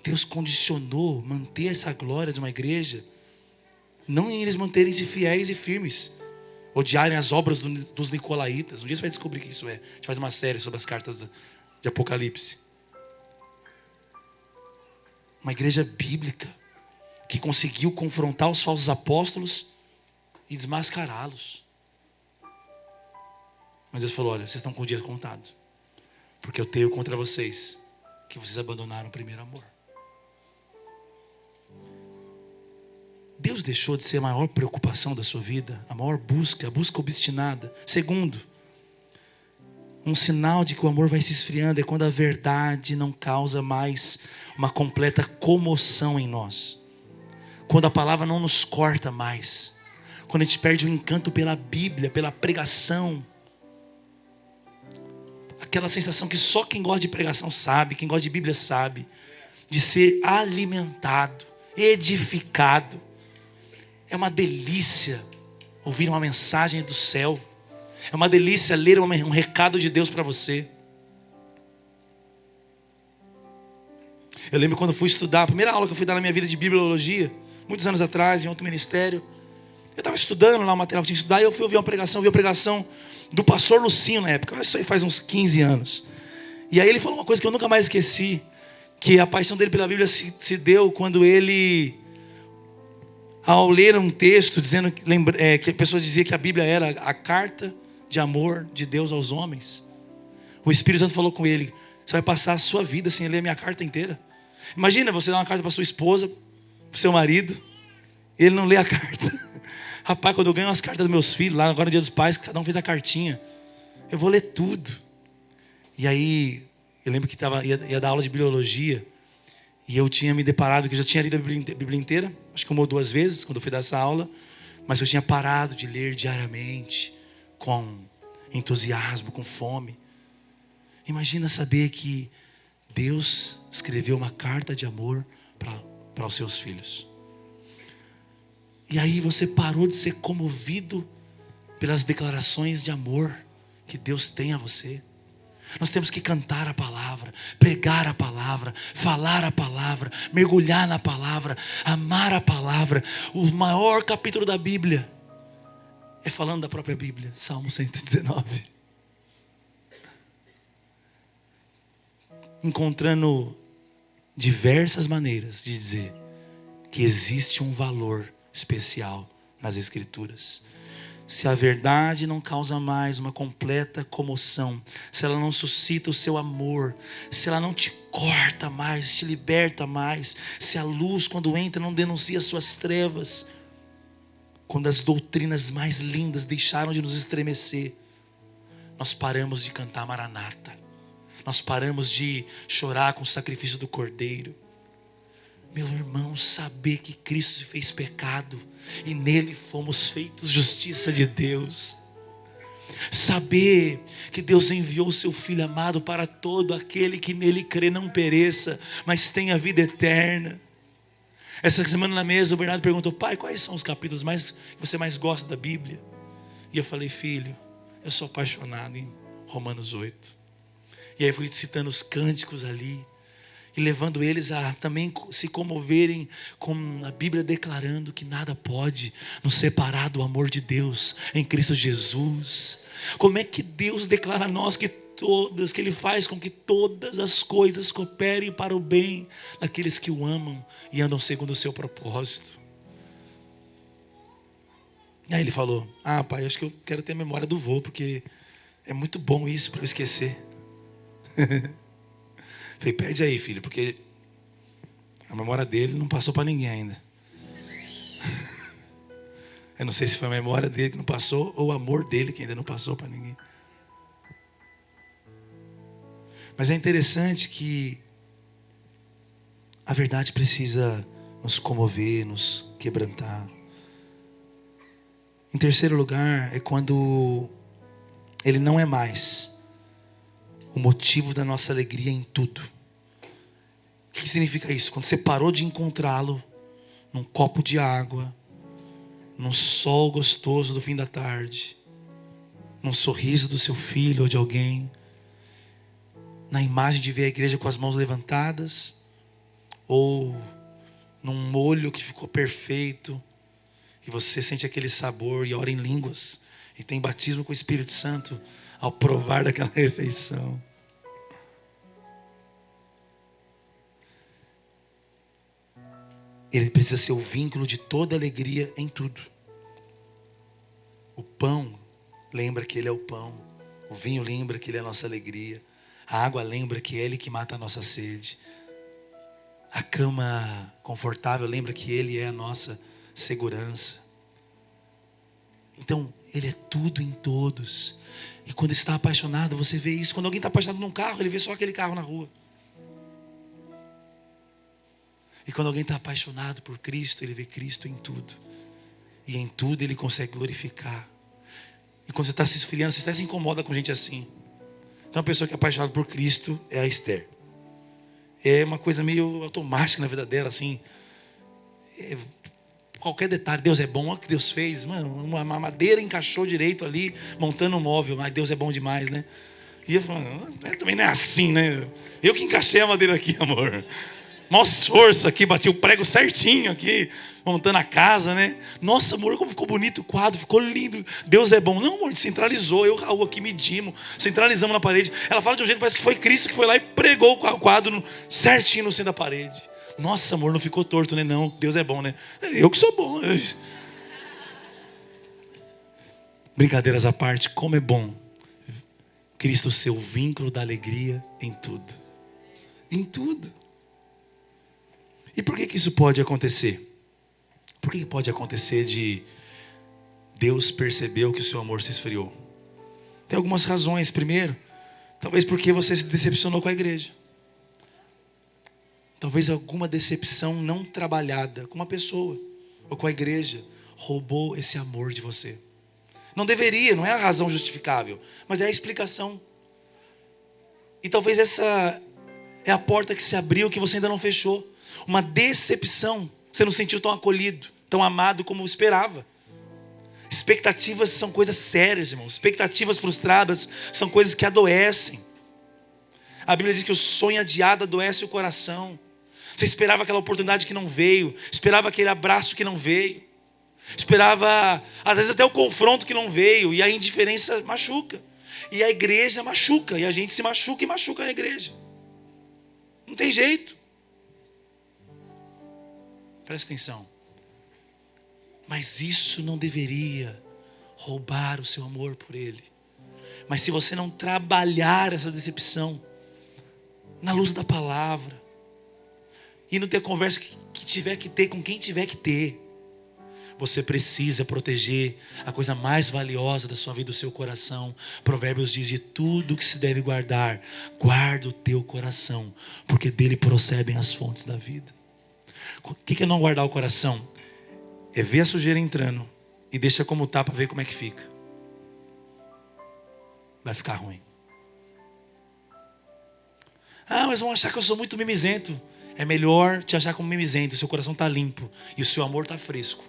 Deus condicionou manter essa glória de uma igreja, não em eles manterem-se fiéis e firmes, odiarem as obras dos nicolaítas. Um dia você vai descobrir o que isso é. A gente faz uma série sobre as cartas de Apocalipse. Uma igreja bíblica, que conseguiu confrontar os falsos apóstolos e desmascará-los. Mas Deus falou: olha, vocês estão com o dia contado. Porque eu tenho contra vocês que vocês abandonaram o primeiro amor. Deus deixou de ser a maior preocupação da sua vida, a maior busca, a busca obstinada. Segundo, um sinal de que o amor vai se esfriando é quando a verdade não causa mais uma completa comoção em nós. Quando a palavra não nos corta mais. Quando a gente perde o encanto pela Bíblia, pela pregação. Aquela sensação que só quem gosta de pregação sabe, quem gosta de Bíblia sabe. De ser alimentado, edificado. É uma delícia ouvir uma mensagem do céu. É uma delícia ler um recado de Deus para você. Eu lembro quando fui estudar, a primeira aula que eu fui dar na minha vida de bibliologia, muitos anos atrás, em outro ministério. Eu estava estudando lá o material que tinha que estudar, e eu fui ouvir a pregação do pastor Lucinho na época. Isso aí faz uns 15 anos. E aí ele falou uma coisa que eu nunca mais esqueci, que a paixão dele pela Bíblia se deu quando ele, ao ler um texto dizendo que a pessoa dizia que a Bíblia era a carta de amor de Deus aos homens, o Espírito Santo falou com ele: você vai passar a sua vida sem ler a minha carta inteira. Imagina você dar uma carta para sua esposa, para o seu marido, e ele não lê a carta. Rapaz, quando eu ganho as cartas dos meus filhos, lá agora no Dia dos Pais, cada um fez a cartinha, eu vou ler tudo. E aí, eu lembro que ia dar aula de bibliologia, e eu tinha me deparado, que eu já tinha lido a Bíblia inteira, acho que uma ou duas vezes, quando eu fui dar essa aula, mas eu tinha parado de ler diariamente, com entusiasmo, com fome. Imagina saber que Deus escreveu uma carta de amor para os seus filhos. E aí você parou de ser comovido pelas declarações de amor que Deus tem a você. Nós temos que cantar a palavra, pregar a palavra, falar a palavra, mergulhar na palavra, amar a palavra. O maior capítulo da Bíblia é falando da própria Bíblia, Salmo 119. Encontrando diversas maneiras de dizer que existe um valor especial nas Escrituras. Se a verdade não causa mais uma completa comoção, se ela não suscita o seu amor, se ela não te corta mais, te liberta mais, se a luz quando entra não denuncia as suas trevas, quando as doutrinas mais lindas deixaram de nos estremecer, nós paramos de cantar Maranata, nós paramos de chorar com o sacrifício do Cordeiro. Meu irmão, saber que Cristo se fez pecado e nele fomos feitos justiça de Deus. Saber que Deus enviou o seu Filho amado para todo aquele que nele crê não pereça, mas tenha vida eterna. Essa semana na mesa o Bernardo perguntou: pai, quais são os capítulos que você mais gosta da Bíblia? E eu falei: filho, eu sou apaixonado em Romanos 8. E aí fui citando os cânticos ali, e levando eles a também se comoverem com a Bíblia declarando que nada pode nos separar do amor de Deus em Cristo Jesus. Como é que Deus declara a nós que Ele faz com que todas as coisas cooperem para o bem daqueles que o amam e andam segundo o seu propósito? E aí ele falou: pai, acho que eu quero ter a memória do vô, porque é muito bom isso para eu esquecer. Falei: pede aí, filho, porque a memória dele não passou para ninguém ainda. Eu não sei se foi a memória dele que não passou ou o amor dele que ainda não passou para ninguém. Mas é interessante que a verdade precisa nos comover, nos quebrantar. Em terceiro lugar, é quando Ele não é mais o motivo da nossa alegria em tudo. O que significa isso? Quando você parou de encontrá-lo num copo de água, num sol gostoso do fim da tarde, num sorriso do seu filho ou de alguém, na imagem de ver a igreja com as mãos levantadas, ou num molho que ficou perfeito, e você sente aquele sabor e ora em línguas, e tem batismo com o Espírito Santo ao provar daquela refeição. Ele precisa ser o vínculo de toda alegria em tudo. O pão, lembra que Ele é o pão. O vinho lembra que Ele é a nossa alegria. A água lembra que é Ele que mata a nossa sede. A cama confortável lembra que Ele é a nossa segurança. Então, Ele é tudo em todos. E quando está apaixonado, você vê isso. Quando alguém está apaixonado num carro, ele vê só aquele carro na rua. E quando alguém está apaixonado por Cristo, ele vê Cristo em tudo. E em tudo ele consegue glorificar. E quando você está se esfriando, você até se incomoda com gente assim. Então, uma pessoa que é apaixonada por Cristo é a Esther. É uma coisa meio automática na vida dela, assim. Qualquer detalhe, Deus é bom, olha o que Deus fez. Mano, uma madeira encaixou direito ali, montando um móvel. Mas Deus é bom demais, né? E eu falo, também não é assim, né? Eu que encaixei a madeira aqui, amor. Maior esforço aqui, bati o prego certinho aqui, montando a casa, né? Nossa, amor, como ficou bonito o quadro, ficou lindo. Deus é bom. Não, amor, centralizou. Eu e o Raul aqui medimos, centralizamos na parede. Ela fala de um jeito, parece que foi Cristo que foi lá e pregou o quadro certinho no centro da parede. Nossa, amor, não ficou torto, né? Não, Deus é bom, né? Eu que sou bom. Brincadeiras à parte, como é bom Cristo ser o vínculo da alegria em tudo. Em tudo. E por que isso pode acontecer? Por que pode acontecer de Deus percebeu que o seu amor se esfriou? Tem algumas razões. Primeiro, talvez porque você se decepcionou com a igreja. Talvez alguma decepção não trabalhada com uma pessoa ou com a igreja roubou esse amor de você. Não deveria, não é a razão justificável, mas é a explicação. E talvez essa é a porta que se abriu que você ainda não fechou. Uma decepção, você não se sentiu tão acolhido, tão amado como esperava. Expectativas são coisas sérias, irmão. Expectativas frustradas são coisas que adoecem. A Bíblia diz que o sonho adiado adoece o coração. Você esperava aquela oportunidade que não veio, esperava aquele abraço que não veio, esperava às vezes até o confronto que não veio, e a indiferença machuca, e a igreja machuca, e a gente se machuca e machuca a igreja. Não tem jeito. Presta atenção. Mas isso não deveria roubar o seu amor por Ele. Mas se você não trabalhar essa decepção na luz da palavra, e não ter conversa que tiver que ter com quem tiver que ter, você precisa proteger a coisa mais valiosa da sua vida, o seu coração. Provérbios diz: de tudo que se deve guardar, guarda o teu coração, porque dele procedem as fontes da vida. O que é não guardar o coração? É ver a sujeira entrando e deixa como tá para ver como é que fica. Vai ficar ruim. Ah, mas vão achar que eu sou muito mimizento. É melhor te achar como mimizento, o seu coração está limpo e o seu amor está fresco,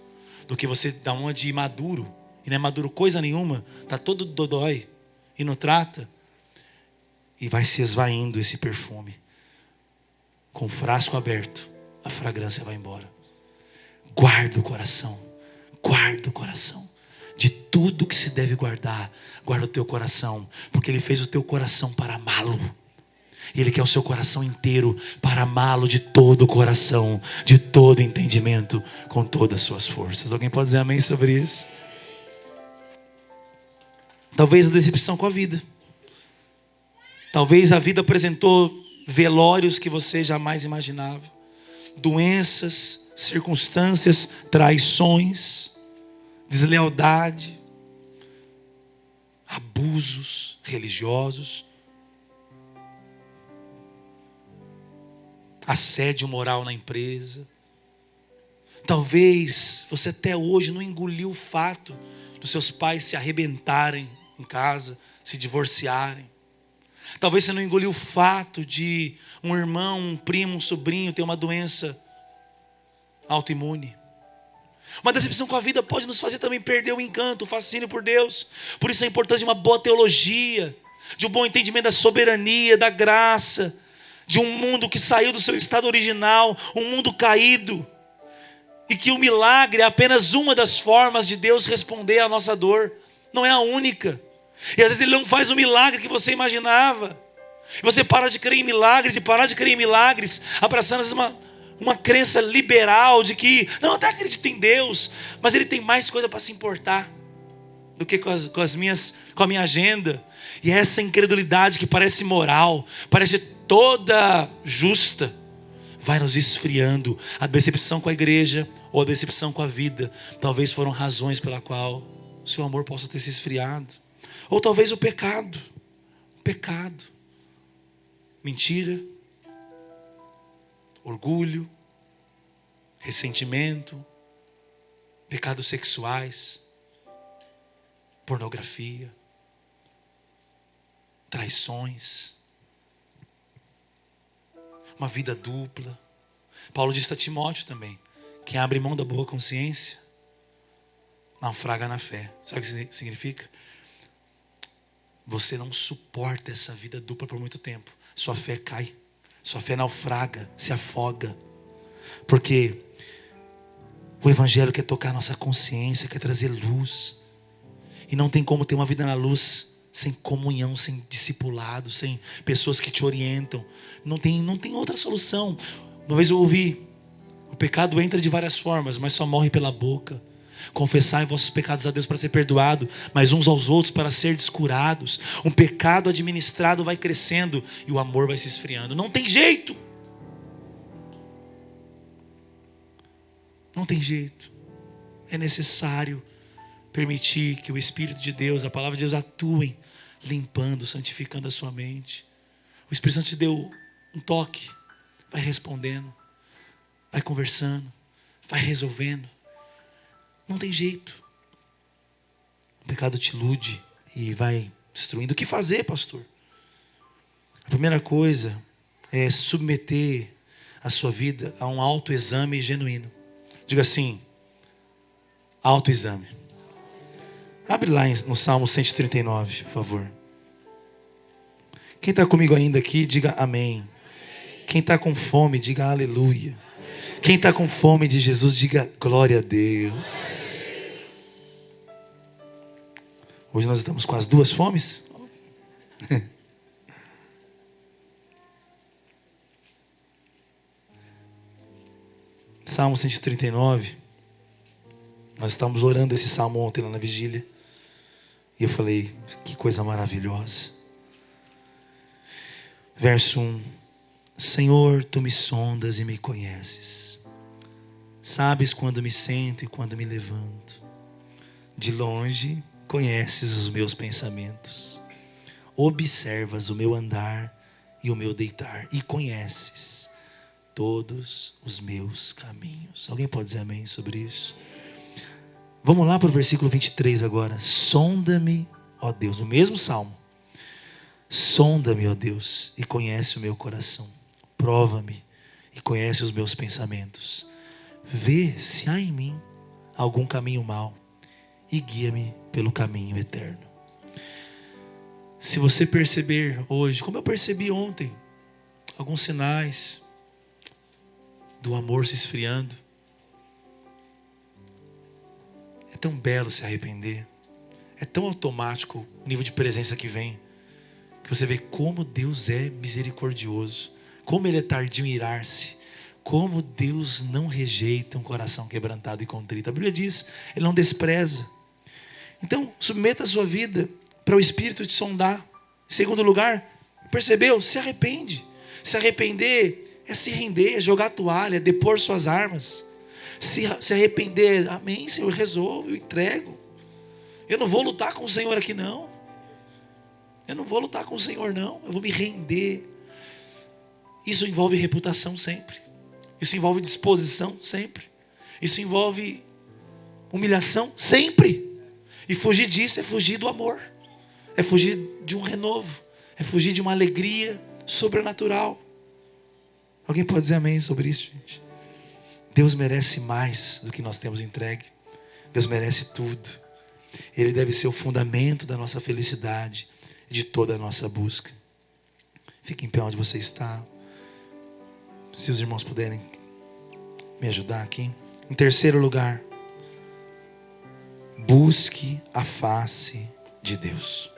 do que você dar uma de maduro, e não é maduro coisa nenhuma, está todo dodói e não trata, e vai se esvaindo esse perfume. Com o frasco aberto, a fragrância vai embora. Guarda o coração, guarda o coração. De tudo que se deve guardar, guarda o teu coração, porque Ele fez o teu coração para amá-lo. E Ele quer o seu coração inteiro para amá-lo de todo o coração, de todo entendimento, com todas as suas forças. Alguém pode dizer amém sobre isso? Talvez a decepção com a vida. Talvez a vida apresentou velórios que você jamais imaginava. Doenças, circunstâncias, traições, deslealdade, abusos religiosos, assédio moral na empresa. Talvez você até hoje não engoliu o fato dos seus pais se arrebentarem em casa, se divorciarem. Talvez você não engoliu o fato de um irmão, um primo, um sobrinho ter uma doença autoimune. Uma decepção com a vida pode nos fazer também perder o encanto, o fascínio por Deus. Por isso é importante uma boa teologia, de um bom entendimento da soberania, da graça, de um mundo que saiu do seu estado original, um mundo caído, e que o milagre é apenas uma das formas de Deus responder à nossa dor, não é a única. E às vezes Ele não faz o milagre que você imaginava, e você para de crer em milagres, e parar de crer em milagres, abraçando às vezes uma crença liberal de que, não, até acredito em Deus, mas Ele tem mais coisa para se importar. do que com a minha agenda. E essa incredulidade que parece moral, parece toda justa, vai nos esfriando. A decepção com a igreja ou a decepção com a vida talvez foram razões pela qual o seu amor possa ter se esfriado. Ou talvez o pecado, mentira, orgulho, ressentimento, pecados sexuais, pornografia, traições, uma vida dupla. Paulo disse a Timóteo também: quem abre mão da boa consciência naufraga na fé. Sabe o que isso significa? Você não suporta essa vida dupla por muito tempo. Sua fé cai, sua fé naufraga, se afoga. Porque o Evangelho quer tocar a nossa consciência, quer trazer luz. E não tem como ter uma vida na luz sem comunhão, sem discipulado, sem pessoas que te orientam. Não tem outra solução. Uma vez eu ouvi: o pecado entra de várias formas, mas só morre pela boca. Confessai vossos pecados a Deus para ser perdoado, mas uns aos outros para ser descurados. Um pecado administrado vai crescendo e o amor vai se esfriando. Não tem jeito. Não tem jeito. É necessário permitir que o Espírito de Deus, a palavra de Deus, atuem, limpando, santificando a sua mente. O Espírito Santo te deu um toque, vai respondendo, vai conversando, vai resolvendo. Não tem jeito. O pecado te ilude e vai destruindo. O que fazer, pastor? A primeira coisa é submeter a sua vida a um autoexame genuíno. Diga assim: autoexame. Abre lá no Salmo 139, por favor. Quem está comigo ainda aqui, diga amém. Quem está com fome, diga aleluia. Quem está com fome de Jesus, diga glória a Deus. Hoje nós estamos com as duas fomes. Salmo 139. Nós estávamos orando esse salmo ontem lá na vigília. E eu falei: que coisa maravilhosa. Verso 1. Senhor, tu me sondas e me conheces. Sabes quando me sento e quando me levanto. De longe conheces os meus pensamentos. Observas o meu andar e o meu deitar. E conheces todos os meus caminhos. Alguém pode dizer amém sobre isso? Vamos lá para o versículo 23 agora. Sonda-me, ó Deus, no mesmo salmo. Sonda-me, ó Deus, e conhece o meu coração. Prova-me e conhece os meus pensamentos. Vê se há em mim algum caminho mau e guia-me pelo caminho eterno. Se você perceber hoje, como eu percebi ontem, alguns sinais do amor se esfriando. É tão belo se arrepender. É tão automático o nível de presença que vem, que você vê como Deus é misericordioso, como Ele é tardio em irar-se, como Deus não rejeita um coração quebrantado e contrito. A Bíblia diz: Ele não despreza. Então, submeta a sua vida para o Espírito te sondar. Em segundo lugar, percebeu? Se arrepende. Se arrepender é se render, é jogar a toalha, é depor suas armas. Se arrepender, amém, Senhor, resolvo, eu entrego. Eu não vou lutar com o Senhor aqui não. Eu não vou lutar com o Senhor não. Eu vou me render. Isso envolve reputação sempre. Isso envolve disposição sempre. Isso envolve humilhação sempre. E fugir disso é fugir do amor. É fugir de um renovo. É fugir de uma alegria sobrenatural. Alguém pode dizer amém sobre isso, gente? Deus merece mais do que nós temos entregue. Deus merece tudo. Ele deve ser o fundamento da nossa felicidade, de toda a nossa busca. Fique em pé onde você está. Se os irmãos puderem me ajudar aqui. Em terceiro lugar, busque a face de Deus.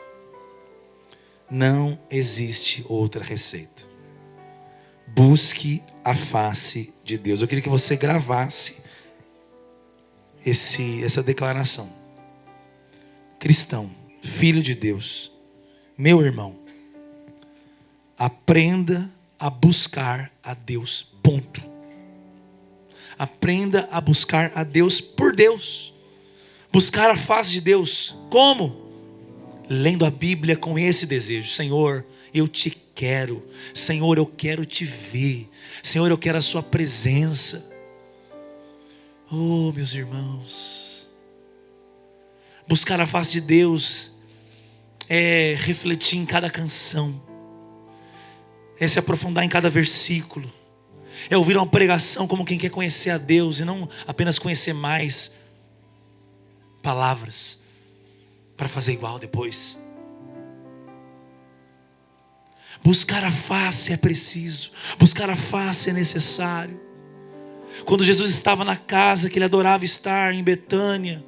Não existe outra receita. Busque a face de Deus. Eu queria que você gravasse essa declaração. cristão, filho de Deus, meu irmão, aprenda a buscar a Deus, ponto. Aprenda a buscar a Deus por Deus. Buscar a face de Deus. Como? Lendo a Bíblia com esse desejo. Senhor, eu te quero. Senhor, eu quero te ver. Senhor, eu quero a sua presença. Oh, meus irmãos. Buscar a face de Deus é refletir em cada canção. É se aprofundar em cada versículo. É ouvir uma pregação como quem quer conhecer a Deus e não apenas conhecer mais palavras para fazer igual depois. Buscar a face é preciso. Buscar a face é necessário. Quando Jesus estava na casa que ele adorava estar, em Betânia,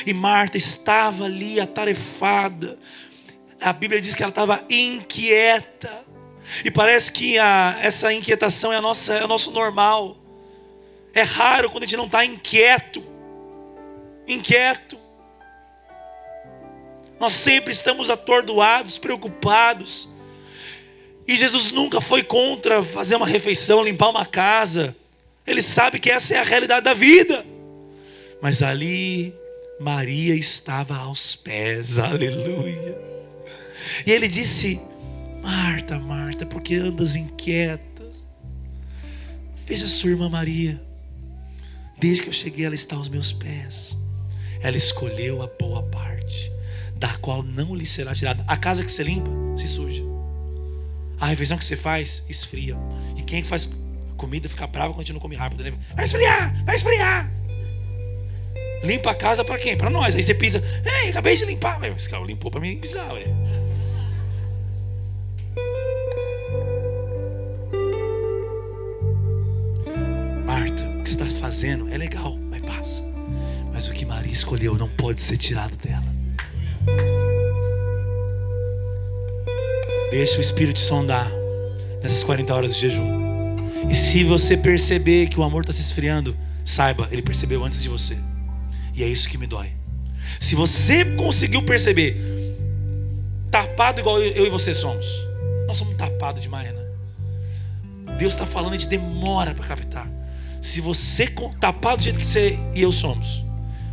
e Marta estava ali atarefada, a Bíblia diz que ela estava inquieta. E parece que essa inquietação é o nosso normal. É raro quando a gente não está inquieto. Nós sempre estamos atordoados, preocupados. E Jesus nunca foi contra fazer uma refeição, limpar uma casa. Ele sabe que essa é a realidade da vida. Mas ali Maria estava aos pés, aleluia. E ele disse: Marta, Marta, por que andas inquieta? Veja sua irmã Maria. Desde que eu cheguei, ela está aos meus pés. Ela escolheu a boa parte, da qual não lhe será tirada. A casa que você limpa, se suja. A refeição que você faz, esfria. E quem faz comida fica bravo quando a gente não come rápido, né? Vai esfriar. Limpa a casa para quem? Para nós. Aí você pisa: ei, acabei de limpar. Esse cara limpou para mim pisar, ué. Marta, o que você está fazendo é legal, mas passa. Mas o que Maria escolheu não pode ser tirado dela. Deixa o Espírito te sondar nessas 40 horas de jejum. E se você perceber que o amor está se esfriando, saiba, ele percebeu antes de você. E é isso que me dói. Se você conseguiu perceber, tapado igual eu e você somos. Nós somos tapados demais, né? Deus está falando, a gente demora para captar. Se você tapado do jeito que você e eu somos,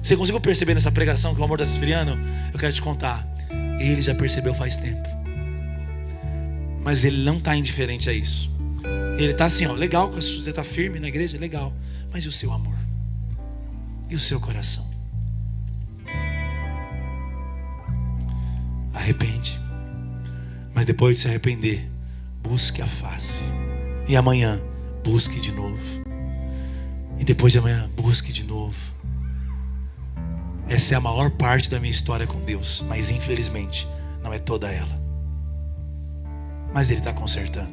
você conseguiu perceber nessa pregação que o amor está se esfriando? Eu quero te contar, ele já percebeu faz tempo. Mas ele não está indiferente a isso. Ele está assim, ó, legal, você está firme na igreja, legal. Mas e o seu amor? E o seu coração? Arrepende. Mas depois de se arrepender, busque a face. E amanhã, busque de novo. E depois de amanhã, busque de novo. Essa é a maior parte da minha história com Deus. Mas infelizmente, não é toda ela. Mas Ele está consertando.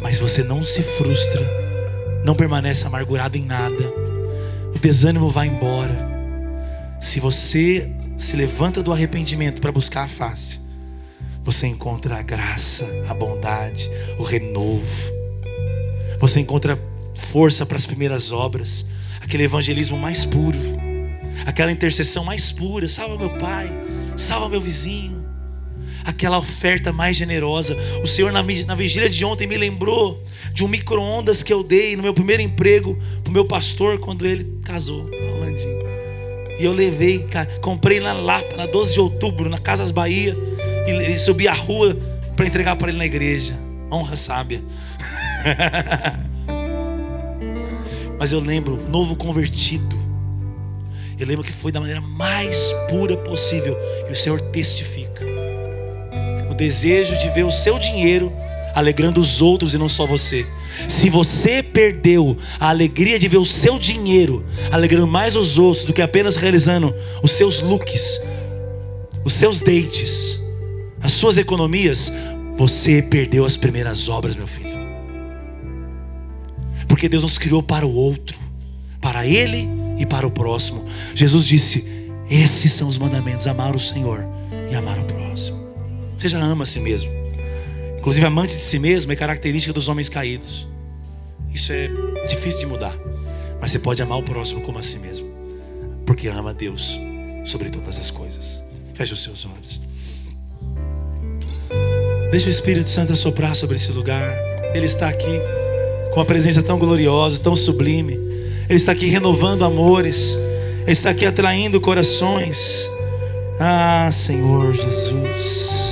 Mas você não se frustra, não permanece amargurado em nada. O desânimo vai embora. Se você se levanta do arrependimento para buscar a face, você encontra a graça, a bondade, o renovo. Você encontra força para as primeiras obras, aquele evangelismo mais puro, aquela intercessão mais pura. Salva meu pai, salva meu vizinho. Aquela oferta mais generosa. O Senhor na vigília de ontem me lembrou de um micro-ondas que eu dei no meu primeiro emprego para o meu pastor quando ele casou, Rolandinho. E eu levei, comprei na Lapa, na 12 de outubro, na Casas Bahia, e subi a rua para entregar para ele na igreja. Honra sábia. Mas eu lembro, novo convertido, eu lembro que foi da maneira mais pura possível. E o Senhor testifica o desejo de ver o seu dinheiro alegrando os outros e não só você. Se você perdeu a alegria de ver o seu dinheiro alegrando mais os outros do que apenas realizando os seus looks, os seus dates, as suas economias, você perdeu as primeiras obras, meu filho. Porque Deus nos criou para o outro, para Ele e para o próximo. Jesus disse: esses são os mandamentos, amar o Senhor e amar o próximo. Você já ama a si mesmo. Inclusive, amante de si mesmo é característica dos homens caídos. Isso é difícil de mudar. Mas você pode amar o próximo como a si mesmo, porque ama a Deus sobre todas as coisas. Feche os seus olhos. Deixa o Espírito Santo assoprar sobre esse lugar. Ele está aqui com uma presença tão gloriosa, tão sublime. Ele está aqui renovando amores. Ele está aqui atraindo corações. Ah, Senhor Jesus.